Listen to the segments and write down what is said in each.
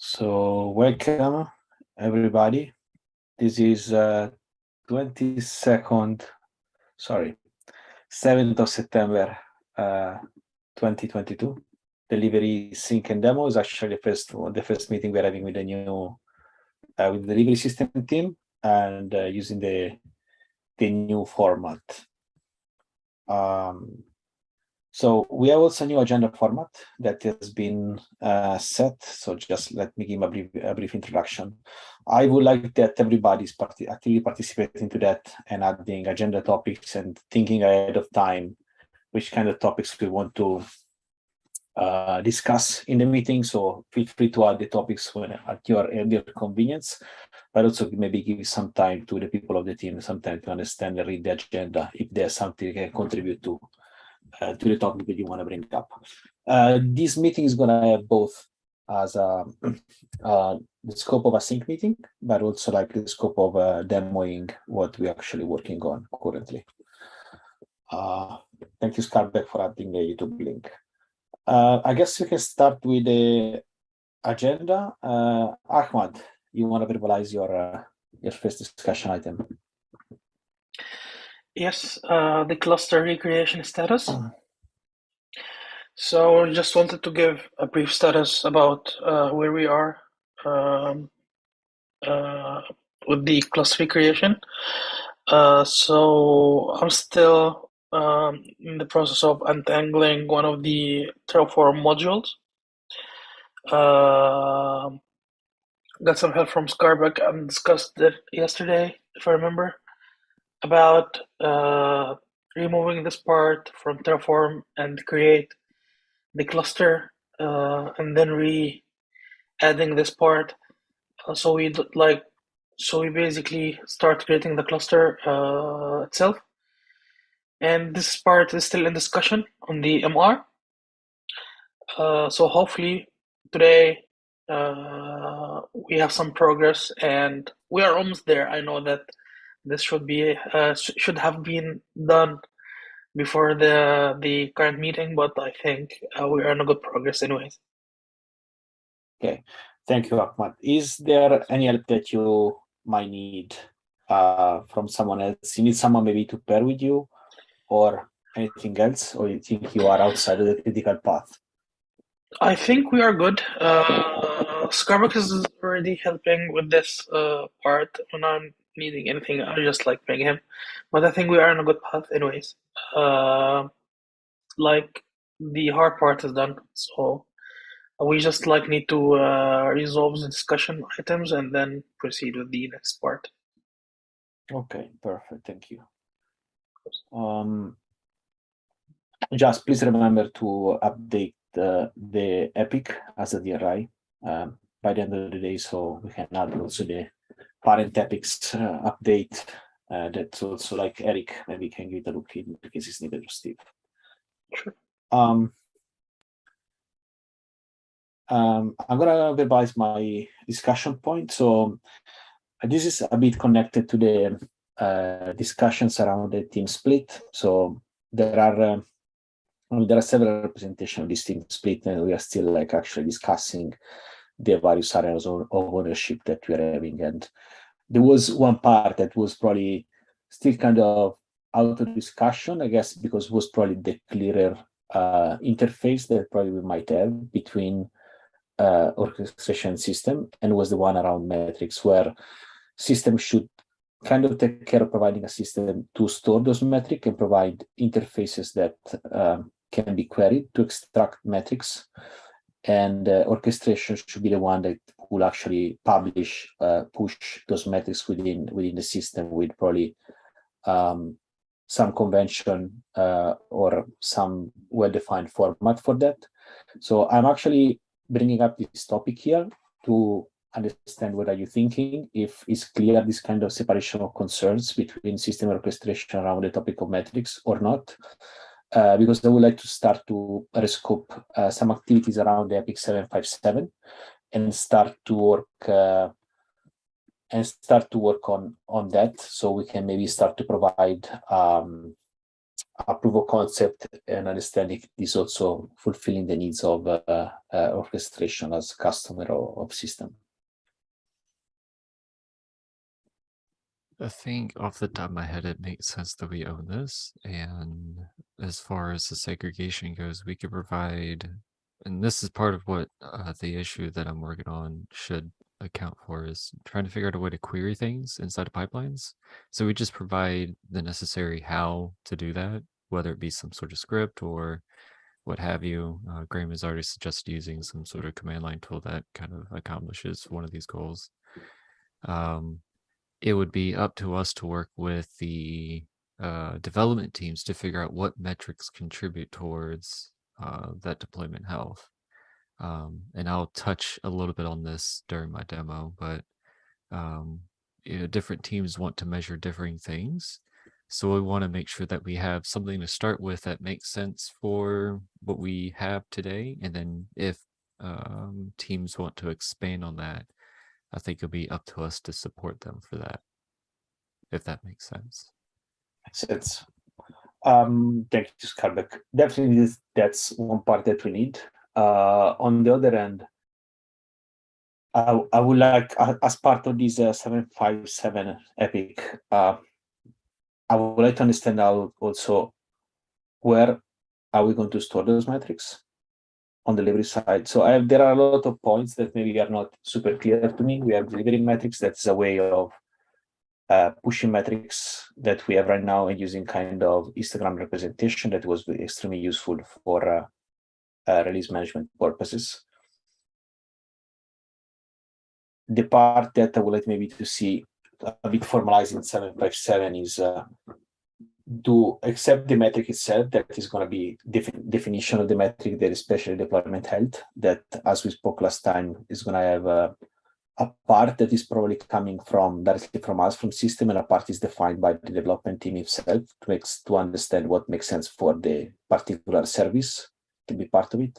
So welcome everybody. This is 7th of September 2022. Delivery sync and demo is actually the first meeting we're having with the new with the delivery system team and using the new format. So we have also a new agenda format that has been set. So just let me give a brief introduction. I would like that everybody's actively participating to that and adding agenda topics and thinking ahead of time which kind of topics we want to discuss in the meeting. So feel free to add the topics at your convenience, but also maybe give some time to the people of the team, some time to understand and read the agenda if there's something they can contribute to the topic that you want to bring up. This meeting is going to have both as the scope of a sync meeting, but also like the scope of demoing what we're actually working on currently. Thank you, Scarbeck, for adding the YouTube link. I guess we can start with the agenda. Ahmad, you want to verbalize your first discussion item? Yes, the cluster recreation status. So just wanted to give a brief status about where we are with the cluster recreation. So I'm still in the process of untangling one of the Terraform modules. Got some help from Scarbeck and discussed it yesterday, if I remember, about removing this part from Terraform and create the cluster and then adding this part. So we basically start creating the cluster itself. And this part is still in discussion on the MR. So hopefully today we have some progress and we are almost there. I know that this should have been done before the current meeting, but I think we are in a good progress anyways. Okay, thank you, Ahmad. Is there any help that you might need from someone else? You need someone maybe to pair with you or anything else, or you think you are outside of the critical path? I think we are good. Starbucks is already helping with this part. When I'm needing anything, I just like ping him. But I think we are on a good path anyways. Like the hard part is done, so we just like need to resolve the discussion items and then proceed with the next part. Okay, perfect. Thank you. Just please remember to update the epic as a DRI by the end of the day, so we can add also the parent epics update. That's also like Eric maybe can give it a look in case it's needed, or Steve. Sure. I'm gonna revise my discussion point. So this is a bit connected to the discussions around the team split. So there are several representations of this team split, and we are still like actually discussing the various areas of ownership that we are having. And there was one part that was probably still kind of out of discussion, I guess, because it was probably the clearer interface that probably we might have between orchestration system, and was the one around metrics, where system should kind of take care of providing a system to store those metrics and provide interfaces that can be queried to extract metrics, and orchestration should be the one that will actually push those metrics within the system with probably some convention or some well-defined format for that. So I'm actually bringing up this topic here to understand what are you thinking, if it's clear this kind of separation of concerns between system orchestration around the topic of metrics or not, because I would like to start to rescope some activities around the Epic 757 and start to work on that, so we can maybe start to provide a proof of concept and understanding this also fulfilling the needs of orchestration as customer of system. I think off the top of my head, it makes sense that we own this. And as far as the segregation goes, we could provide, and this is part of what the issue that I'm working on should account for, is trying to figure out a way to query things inside of pipelines. So we just provide the necessary how to do that, whether it be some sort of script or what have you. Graham has already suggested using some sort of command line tool that kind of accomplishes one of these goals. It would be up to us to work with the development teams to figure out what metrics contribute towards that deployment health. And I'll touch a little bit on this during my demo, but different teams want to measure differing things. So we want to make sure that we have something to start with that makes sense for what we have today. And then if teams want to expand on that, I think it'll be up to us to support them for that, if that makes sense. Makes sense. Thank you, Skarbek. Definitely, that's one part that we need. On the other hand, I would like, as part of this 757 epic, I would like to understand also where are we going to store those metrics on the delivery side. So there are a lot of points that maybe are not super clear to me. We have delivery metrics. That's a way of pushing metrics that we have right now and using kind of histogram representation that was extremely useful for release management purposes. The part that I would like maybe to see a bit formalized in 757 is to accept the metric itself, that is going to be definition of the metric, that especially deployment health, that as we spoke last time is going to have a part that is probably coming directly from us, from system, and a part is defined by the development team itself to understand what makes sense for the particular service to be part of it.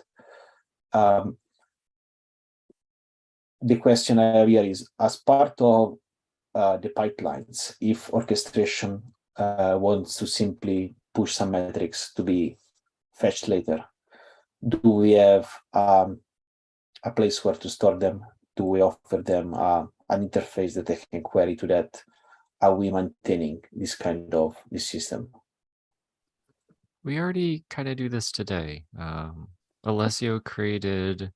The question I have here is, as part of the pipelines, if orchestration wants to simply push some metrics to be fetched later, do we have a place where to store them? Do we offer them an interface that they can query to that? Are we maintaining this kind of this system? We already kind of do this today. Alessio created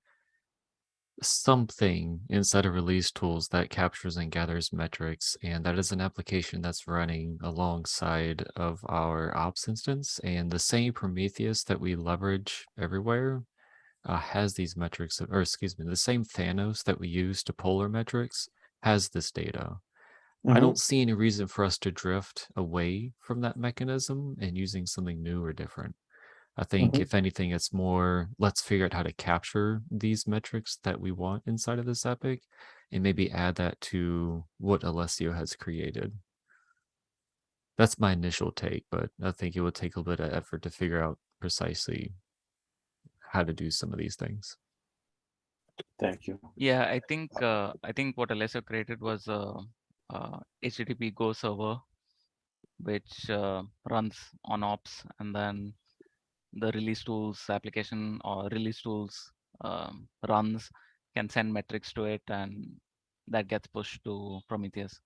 something inside of release tools that captures and gathers metrics, and that is an application that's running alongside of our ops instance. And the same Prometheus that we leverage everywhere has these metrics, or excuse me, the same Thanos that we use to polar metrics has this data. I don't see any reason for us to drift away from that mechanism and using something new or different. I think if anything, it's more, let's figure out how to capture these metrics that we want inside of this epic and maybe add that to what Alessio has created. That's my initial take, but I think it would take a little bit of effort to figure out precisely how to do some of these things. Thank you. Yeah, I think what Alessio created was HTTP Go server, which runs on ops, and then the release tools application or release tools runs, can send metrics to it, and that gets pushed to Prometheus.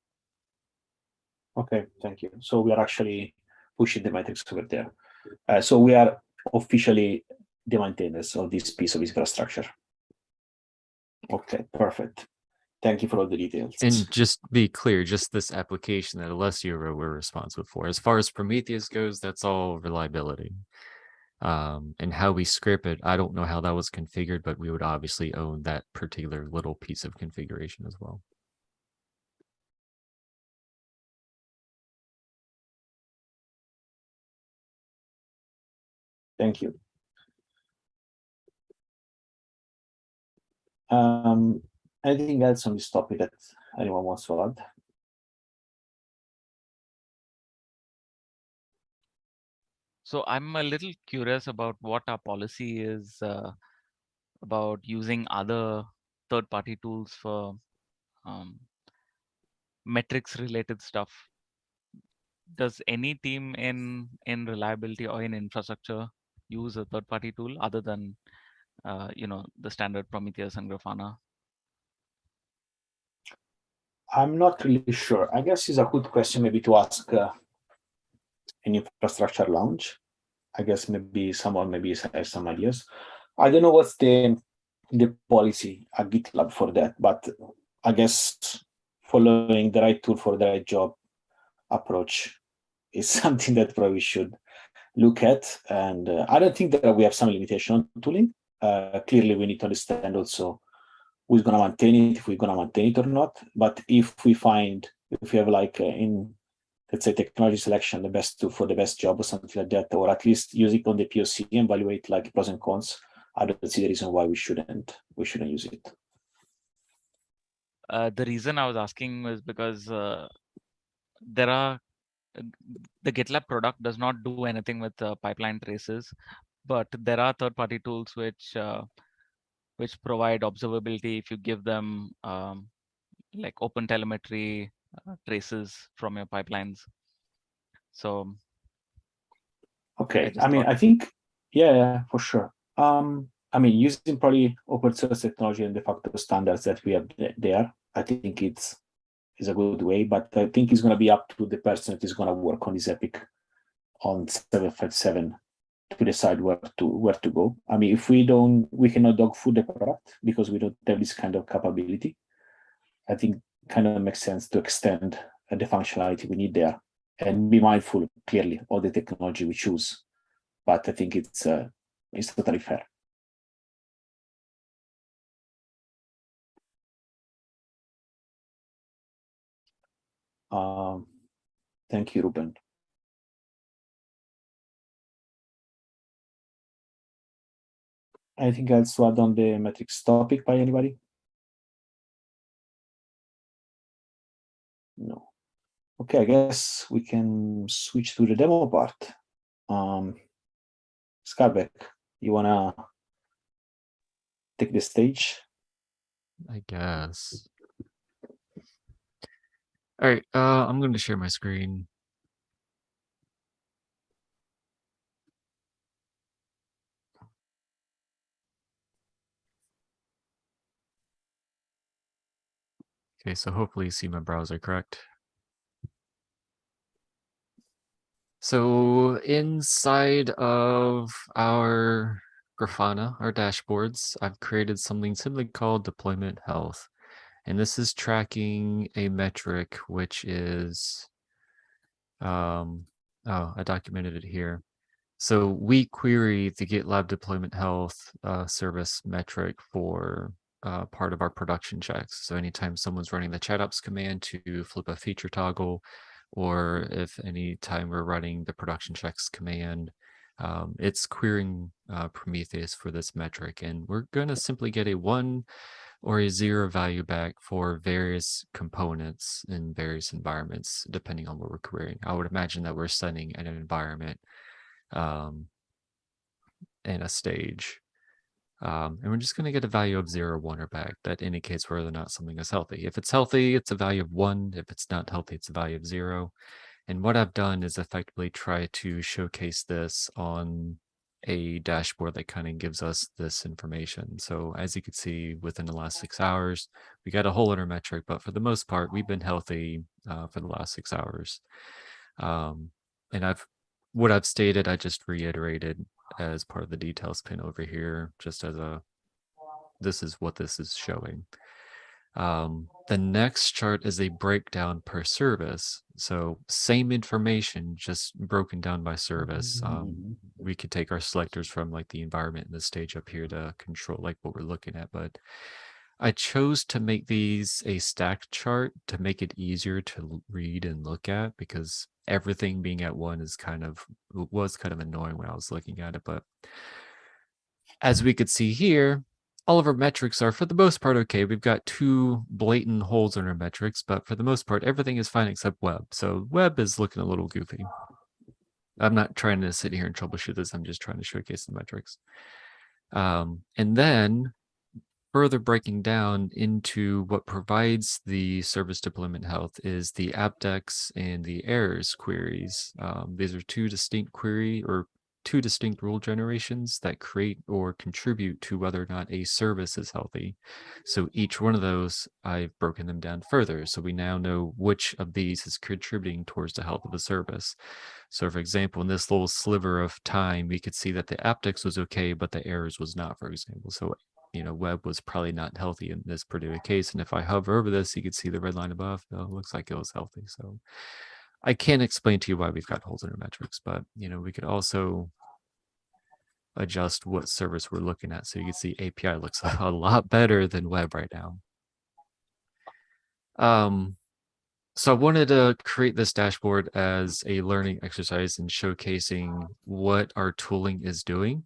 Okay, thank you. So we are actually pushing the metrics over there. So we are officially the maintainers of this piece of infrastructure. Okay, perfect. Thank you for all the details. And just be clear, just this application that Alessio wrote, we're responsible for. As far as Prometheus goes, that's all reliability. And how we script it, I don't know how that was configured, but we would obviously own that particular little piece of configuration as well. Thank you. Anything else on this topic that anyone wants to add? So I'm a little curious about what our policy is about using other third-party tools for metrics-related stuff. does any team in reliability or in infrastructure use a third-party tool other than the standard Prometheus and Grafana? I'm not really sure. I guess it's a good question maybe to ask an infrastructure launch. I guess maybe someone maybe has some ideas. I don't know what's the policy at GitLab for that, but I guess following the right tool for the right job approach is something that probably should look at. And I don't think that we have some limitation on tooling. Clearly, we need to understand also who's going to maintain it, if we're going to maintain it or not. But if we have like in, let's say, technology selection, the best tool for the best job or something like that, or at least use it on the POC and evaluate like pros and cons, I don't see the reason why we shouldn't use it. The reason I was asking was because there are the GitLab product does not do anything with pipeline traces, but there are third-party tools which provide observability if you give them like open telemetry traces from your pipelines. So okay, I think yeah, for sure. Using probably open source technology and de facto standards that we have there, I think is a good way, but I think it's going to be up to the person that is going to work on this epic on 757 to decide where to go. If we cannot dog food the product because we don't have this kind of capability. I think kind of makes sense to extend the functionality we need there and be mindful clearly of the technology we choose. But I think it's totally fair. Thank you, Ruben. Anything else to add on the metrics topic by anybody? No. Okay, I guess we can switch to the demo part. Skarbek, you wanna take the stage? I guess. All right, I'm going to share my screen. Okay, so hopefully you see my browser, correct? So inside of our Grafana, our dashboards, I've created something simply called deployment health. And this is tracking a metric, which is, I documented it here. So we query the GitLab deployment health service metric for part of our production checks. So anytime someone's running the chatops command to flip a feature toggle, or if any time we're running the production checks command, it's querying Prometheus for this metric. And we're going to simply get a 1 or a 0 value back for various components in various environments, depending on what we're querying. I would imagine that we're sending an environment in a stage. And we're just going to get a value of 0 or 1 or back. That indicates whether or not something is healthy. If it's healthy, it's a value of 1. If it's not healthy, it's a value of 0. And what I've done is effectively try to showcase this on a dashboard that kind of gives us this information. So as you can see, within the last 6 hours, we got a whole other metric, but for the most part, we've been healthy for the last 6 hours. And what I've stated, I just reiterated as part of the details pin over here, just as this is what this is showing. The next chart is a breakdown per service. So same information, just broken down by service. We could take our selectors from like the environment and the stage up here to control like what we're looking at, but I chose to make these a stacked chart to make it easier to read and look at, because everything being at 1 was kind of annoying when I was looking at it. But as we could see here, all of our metrics are for the most part okay. We've got 2 blatant holes in our metrics, but for the most part, everything is fine except web. So web is looking a little goofy. I'm not trying to sit here and troubleshoot this. I'm just trying to showcase the metrics. And then further breaking down into what provides the service deployment health is the apdex and the errors queries. These are two distinct rule generations that create or contribute to whether or not a service is healthy. So each one of those, I've broken them down further. So we now know which of these is contributing towards the health of the service. So for example, in this little sliver of time, we could see that the apdex was okay, but the errors was not, for example. So web was probably not healthy in this particular case. And if I hover over this, you can see the red line above. Oh, it looks like it was healthy. So I can't explain to you why we've got holes in our metrics, but we could also adjust what service we're looking at. So you can see API looks a lot better than web right now. So I wanted to create this dashboard as a learning exercise and showcasing what our tooling is doing.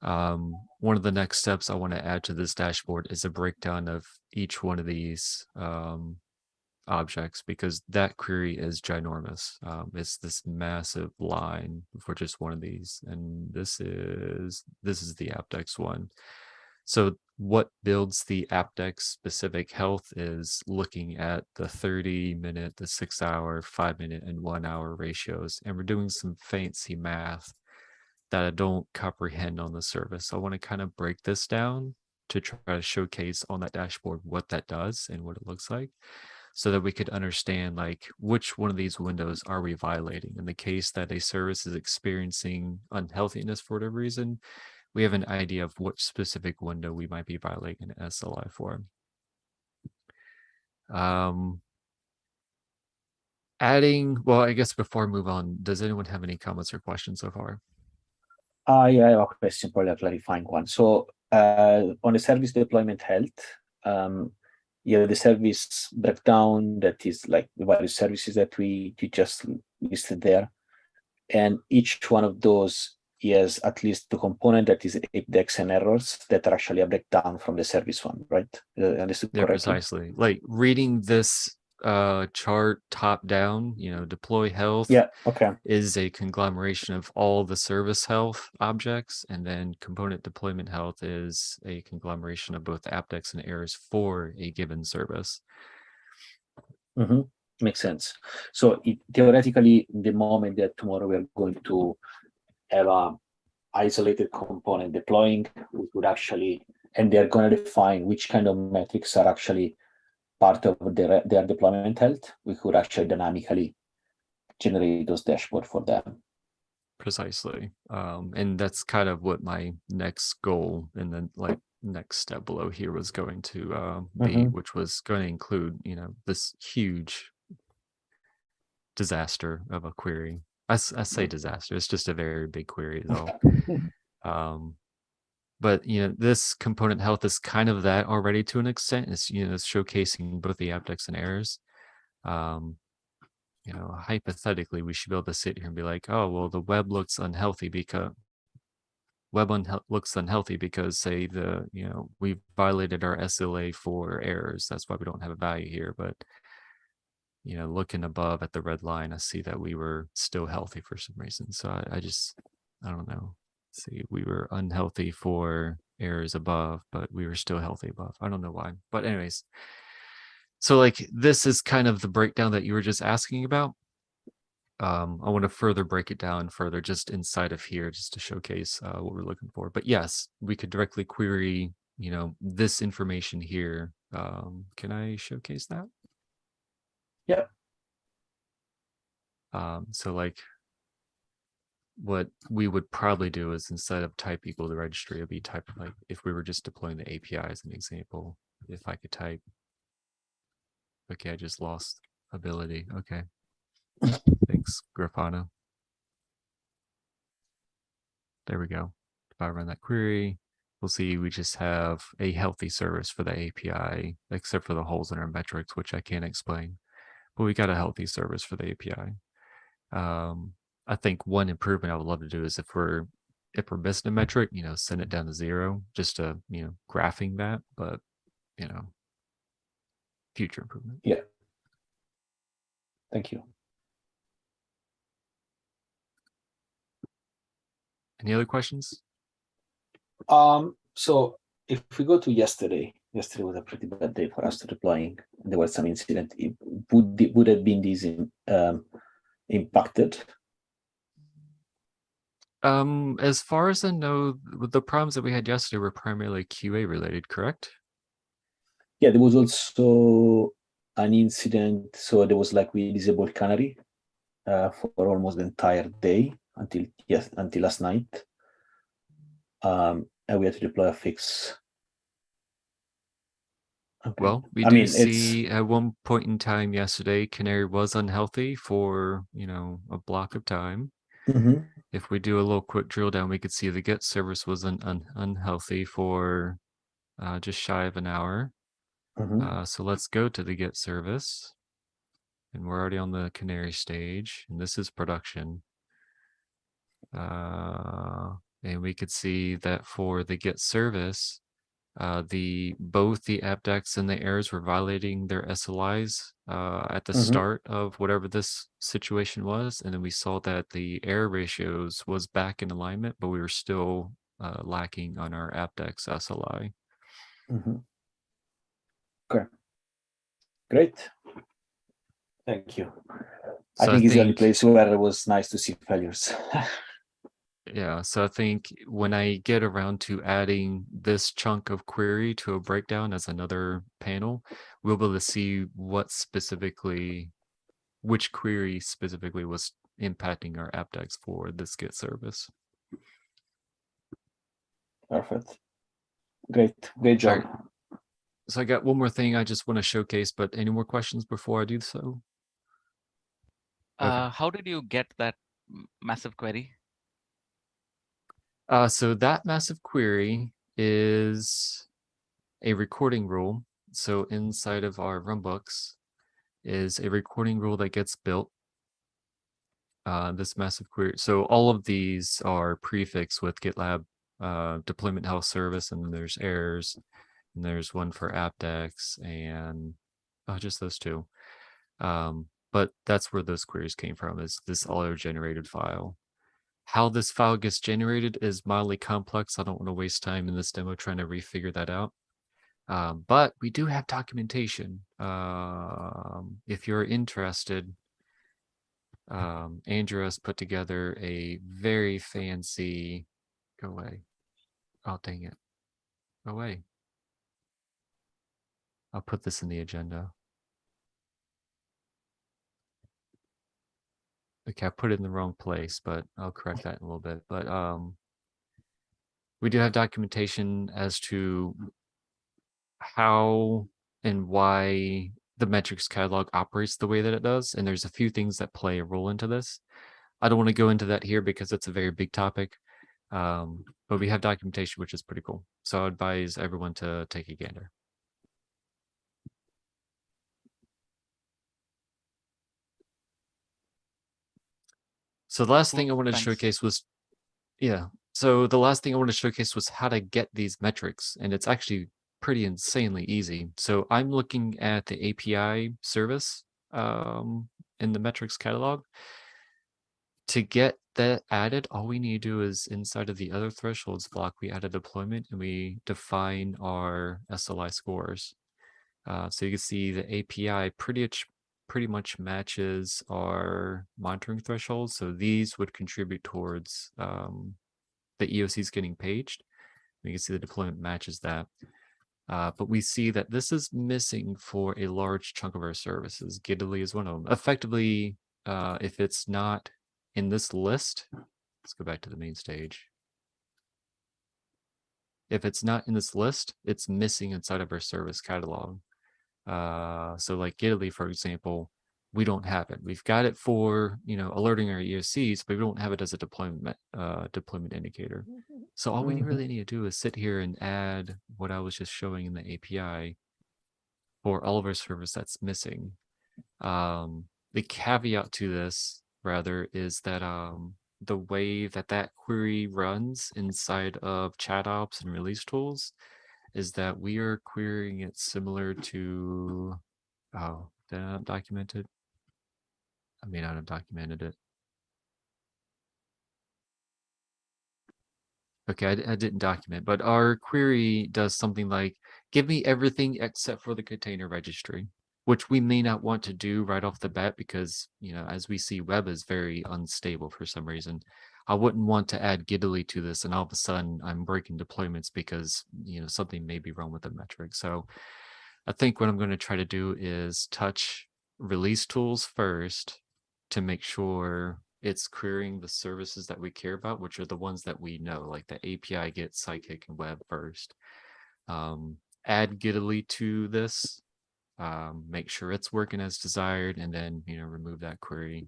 One of the next steps I want to add to this dashboard is a breakdown of each one of these objects, because that query is ginormous. It's this massive line for just one of these, and this is the apdex one. So what builds the apdex specific health is looking at the 30-minute, the 6-hour, 5-minute, and 1-hour ratios, and we're doing some fancy math that I don't comprehend on the service. I want to kind of break this down to try to showcase on that dashboard what that does and what it looks like, so that we could understand like which one of these windows are we violating. In the case that a service is experiencing unhealthiness for whatever reason, we have an idea of which specific window we might be violating an SLI for. Well, I guess before I move on, does anyone have any comments or questions so far? Yeah, I have a question, probably a clarifying one. So on the service deployment health, the service breakdown that is like the various services that you just listed there, and each one of those is at least the component that is apdex and errors that are actually a breakdown from the service one, right? Understood correctly? Precisely. Like reading this chart top down, deploy health is a conglomeration of all the service health objects, and then component deployment health is a conglomeration of both apdex and errors for a given service. Makes sense. So theoretically, the moment that tomorrow we're going to have a isolated component deploying, we could actually, and they're going to define which kind of metrics are actually part of their deployment health, we could actually dynamically generate those dashboards for them. Precisely. And that's kind of what my next goal and then like next step below here was going to be, which was going to include, this huge disaster of a query. I say disaster, it's just a very big query is all. But this component health is kind of that already to an extent. It's it's showcasing both the apdex and errors. Hypothetically, we should be able to sit here and be like, oh, well, the web looks unhealthy because say we violated our SLA for errors. That's why we don't have a value here. But looking above at the red line, I see that we were still healthy for some reason. So I don't know. See, we were unhealthy for errors above, but we were still healthy above. I don't know why. But anyways, so like this is kind of the breakdown that you were just asking about. I want to further break it down further just inside of here just to showcase what we're looking for. But yes, we could directly query, this information here. Can I showcase that? Yeah. So like what we would probably do is instead of type equal to registry, it'd be type like if we were just deploying the API as an example, if I could type, okay, I just lost ability. Okay. Thanks, Grafana. There we go. If I run that query, we'll see we just have a healthy service for the API, except for the holes in our metrics, which I can't explain. But we got a healthy service for the API. I think one improvement I would love to do is if we're missing a metric, send it down to 0, just to, graphing that, but, future improvement. Yeah. Thank you. Any other questions? So if we go to yesterday was a pretty bad day for us to deploying. There was some incident. Would have been these impacted? As far as I know, the problems that we had yesterday were primarily QA related, correct? Yeah, there was also an incident. So there was like we disabled Canary for almost the entire day until last night, and we had to deploy a fix. Okay. Well, we do see at one point in time yesterday, Canary was unhealthy for, a block of time. Mm-hmm. If we do a little quick drill down, we could see the get service was unhealthy for just shy of an hour. Mm-hmm. So let's go to the get service. And we're already on the Canary stage, and this is production. And we could see that for the get service, both the AppDex and the errors were violating their SLIs at the start of whatever this situation was, and then we saw that the error ratios was back in alignment, but we were still lacking on our AppDex SLI. Okay, great. Thank you. So I think it's the only place where it was nice to see failures. Yeah, so I think when I get around to adding this chunk of query to a breakdown as another panel, we'll be able to see which query specifically was impacting our AppDex for this get service. Perfect. Great job. Right. So I got one more thing I just want to showcase, but any more questions before I do so? Okay. How did you get that massive query? So that massive query is a recording rule. So inside of our runbooks is a recording rule that gets built. This massive query. So all of these are prefixed with GitLab deployment health service, and then there's errors, and there's one for AppDex, and just those two. But that's where those queries came from, is this auto-generated file. How this file gets generated is mildly complex. I don't want to waste time in this demo trying to refigure that out. But we do have documentation. If you're interested, Andrew has put together a very fancy, go away. Oh, dang it. Go away. I'll put this in the agenda. Okay, I put it in the wrong place, but I'll correct that in a little bit. But we do have documentation as to how and why the metrics catalog operates the way that it does. And there's a few things that play a role into this. I don't want to go into that here because it's a very big topic. But we have documentation, which is pretty cool. So I advise everyone to take a gander. So the last thing I wanted to showcase was, so the last thing I wanted to showcase was how to get these metrics. And it's actually pretty insanely easy. So I'm looking at the API service in the metrics catalog. To get that added, all we need to do is inside of the other thresholds block, we add a deployment and we define our SLI scores. So you can see the API pretty much matches our monitoring thresholds. So these would contribute towards the EOCs getting paged. You can see the deployment matches that. But we see that this is missing for a large chunk of our services. Giddily is one of them. Effectively, if it's not in this list, let's go back to the main stage. If it's not in this list, it's missing inside of our service catalog. So like Giddily, for example, we don't have it. We've got it for, alerting our EOCs, but we don't have it as a deployment indicator. So all we really need to do is sit here and add what I was just showing in the API for all of our service that's missing. The caveat to this, rather, is that the way that query runs inside of ChatOps and release tools is that we are querying it similar to, oh, did I not document it? I may not have documented it. Okay, I didn't document, but our query does something like, give me everything except for the container registry, which we may not want to do right off the bat because, as we see, web is very unstable for some reason. I wouldn't want to add giddily to this and all of a sudden I'm breaking deployments because, something may be wrong with the metric. So I think what I'm going to try to do is touch release tools first to make sure it's querying the services that we care about, which are the ones that we know, like the API, Git, Sidekick, and Web first. Add giddily to this, make sure it's working as desired, and then remove that query.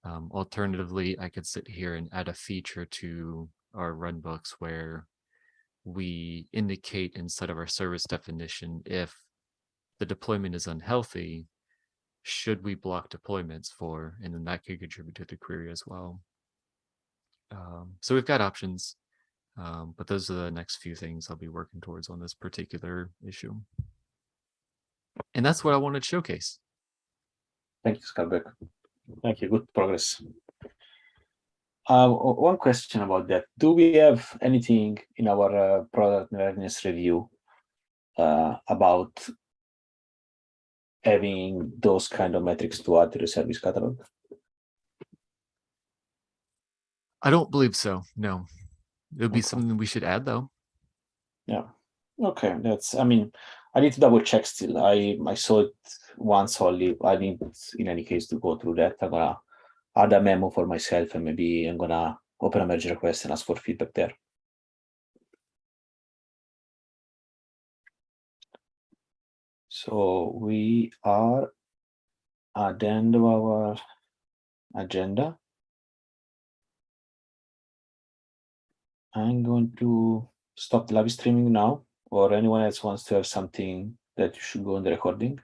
Alternatively, I could sit here and add a feature to our runbooks where we indicate instead of our service definition if the deployment is unhealthy, should we block deployments for, and then that could contribute to the query as well. So we've got options, but those are the next few things I'll be working towards on this particular issue. And that's what I wanted to showcase. Thank you, Skalbeck. Thank you. Good progress. One question about that. Do we have anything in our product readiness review about having those kind of metrics to add to the service catalog? I don't believe so. No. It would be something we should add, though. Yeah. Okay. I need to double check still. I saw it once only. I need, in any case, to go through that. I'm gonna add a memo for myself, and maybe I'm gonna open a merge request and ask for feedback there. So we are at the end of our agenda. I'm going to stop the live streaming now, or anyone else wants to have something that you should go on the recording.